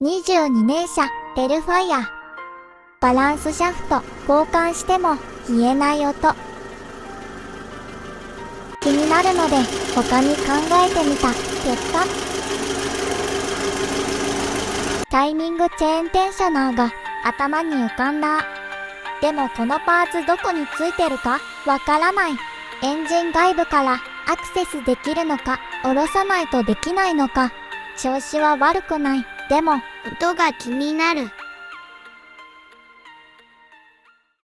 22年車、テルファイア。バランスシャフト、交換しても消えない音。気になるので、他に考えてみた結果。タイミングチェーンテンショナーが頭に浮かんだ。でもこのパーツどこについてるかわからない。エンジン外部からアクセスできるのか、下ろさないとできないのか。調子は悪くない。でも、音が気になる。